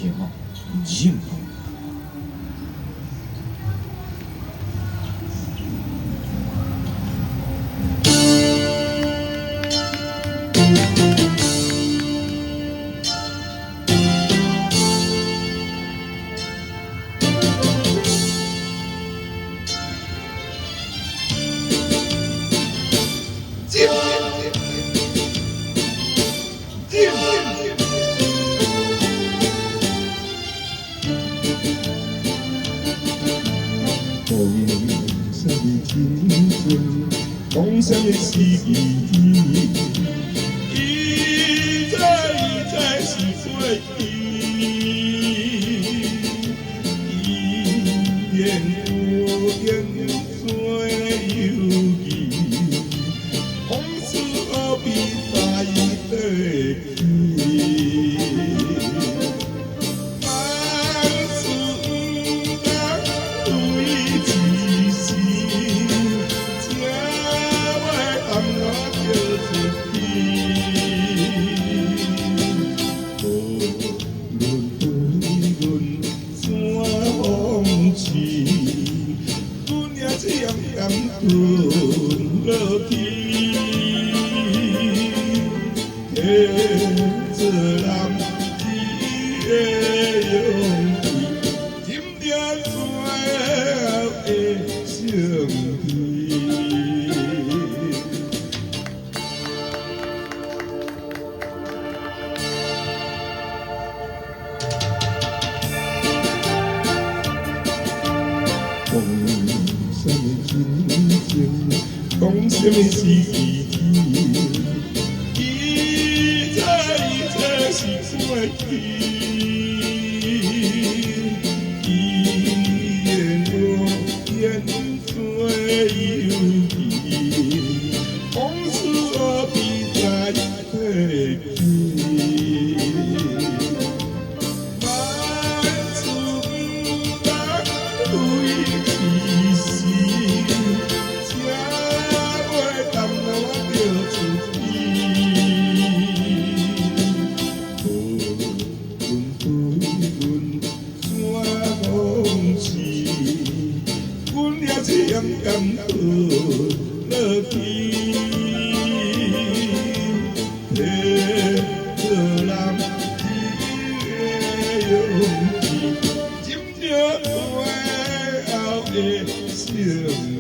者吼，唔认同。讲什么是意义？伊在是过去，伊愿有做犹豫，往事何必再提起？万事不当为自私。吞落去，替做男子的勇气，斟着最后的胜利。讲什么是意义？伊在是过去，伊愿做犹豫，往事何必再提起？万事不当为自私。勇敢吞落去，替做男子的勇气，斟着最后的胜利。